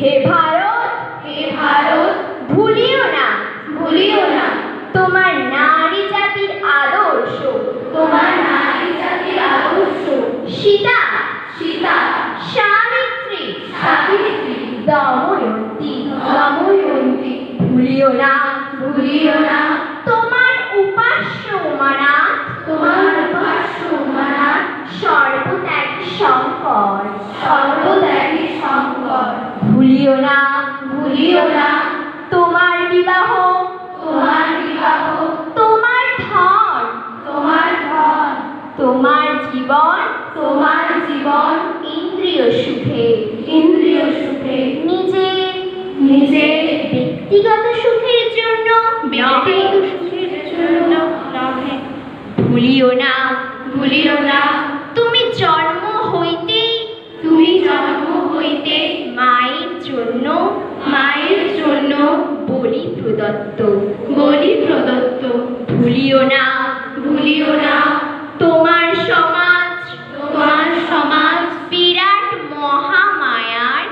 হে ভারত, হে ভারত, ভুলিও না, ভুলিও না তোমার নারী জাতির আদর্শ, তোমার নারী জাতির আদর্শ। সীতা, সীতা, সাবিত্রী, সাবিত্রী, দময়ন্তী, দময়ন্তী, ভুলিও না, ভুলিও না তোমার উপাস্য উমানাথ, তোমার উপাস্য উমানাথ, সর্বত্যাগী শঙ্কর, সর্বত্যাগী শঙ্কর। ভুলিও না, ভুলিও না তোমার বিবাহ, তোমার বিবাহ, তোমার ধন, তোমার ধন, তোমার জীবন, তোমার জীবন ইন্দ্রিয় সুখে, ইন্দ্রিয় সুখে, নিজের নিজের ব্যক্তিগত সুখের জন্য, ব্যক্তিগত সুখের জন্য নহে। ভুলিও না, ভুলিও না তুমি জন্ম হইতেই, তুমি জন্ম হইতে মায়ের জন্য, মায়ের জন্য বলি প্রদত্ত। বলি প্রদত্ত। ভুলিও না, ভুলিও না তোমার সমাজ, তোমার সমাজ বিরাট মহামায়ার,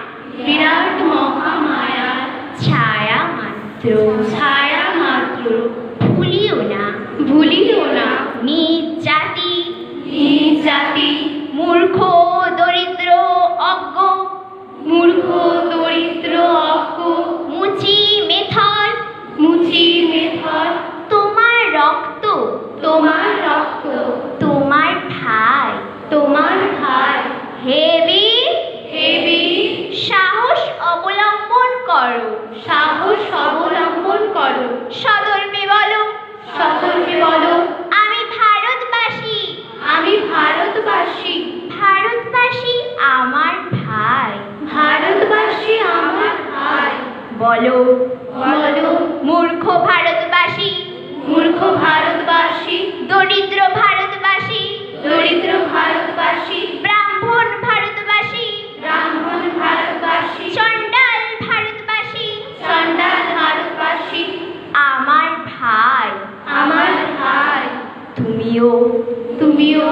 বিরাট মহামায়ার ছায়া মাত্র। ছায়া মাত্র। ভুলিও না, ভুলিও না নিজ জাতি, নিজ জাতি, মূর্খ, দরিদ্র, অজ্ঞ, মূর্খ, দরিদ্র, অজ্ঞ, মুচি, মেথর, মুচি, মেথর, তোমার রক্ত, তোমার রক্ত, তোমার ঠাই, তোমার ভাই। হে বীর, হে বীর, সাহস অবলম্বন করো, সাহস অবলম্বন করো, সদর্পে বলো, সকলকে বলো, আমি ভারতবাসী, আমি ভারতবাসী, ভারতবাসী আমার ভাই। ভারতবাসী আমার ভাই। বলো, বলো, মূর্খ ভারতবাসী, মূর্খ ভারতবাসী, দরিদ্র ভারতবাসী, দরিদ্র ভারতবাসী, ব্রাহ্মণ ভারতবাসী, ব্রাহ্মণ ভারতবাসী, চণ্ডাল ভারতবাসী, চণ্ডাল ভারতবাসী, আমার ভাই। আমার ভাই। তুমিও, তুমিও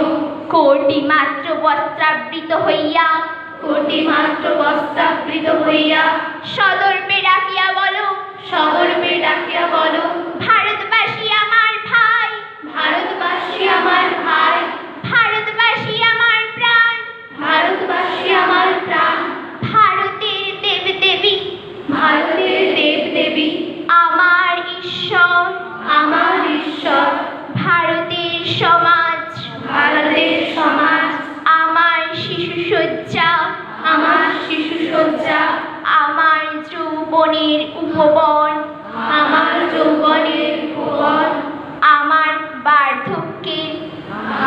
কোটি মাত্র বস্ত্রাবৃত হইয়া, কোটি মাত্র বস্ত্রাবৃত হইয়া, সদর্পে ডাকিয়া বলো, সগর্বে ডাকিয়া বলো, ভারতবাসী আমার ভাই, ভারতবাসী আমার ভাই, ভারতবাসী আমার প্রাণ, ভারতবাসী আমার প্রাণ, ভারতের দেবদেবী, ভারতের দেবদেবী, আমার ঈশ্বর, আমার ঈশ্বর, ভারতের সমাজ, ভারতের সমাজ, আমার শিশুসজ্জা, আমার শিশুসজ্জা, আমার যৌবনের উপবন, আমার যৌবনের ভুবন, আমার বার্ধক্যের,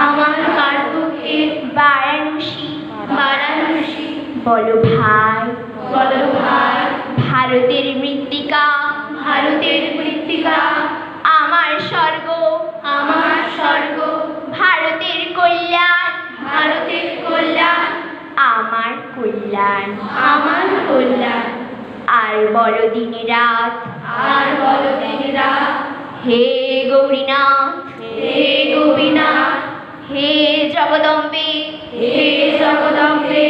আমার বার্ধক্যের বারাণসী। বারাণসী। বলো ভাই, বলো ভাই, ভারতের মৃত্তিকা, ভারতের মৃত্তিকা আমার স্বর্গ, আমার স্বর্গ, ভারতের কল্যাণ, ভারতের কল্যাণ আমার কল্যাণ। আমার কল্যাণ। আর বলো দিন রাত, আর বলো দিন রাত, হে গৌরীনাথ, হে গোপীনাথ, হে জগদম্বে, হে জগদম্বে,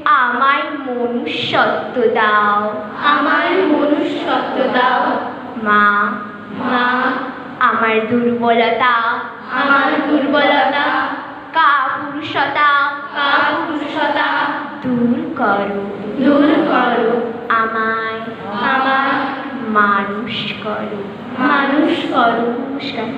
আমায় মনুষ্যত্ব দাও। আমার মনুষ্যত্ব দাও। মা, মা, আমার দুর্বলতা, আমার দুর্বলতা, কাপুরুষতা কাপুরুষতা দূর করো, দূর করো। আমায় আমার মানুষ করো। মানুষ করো। নমস্কার।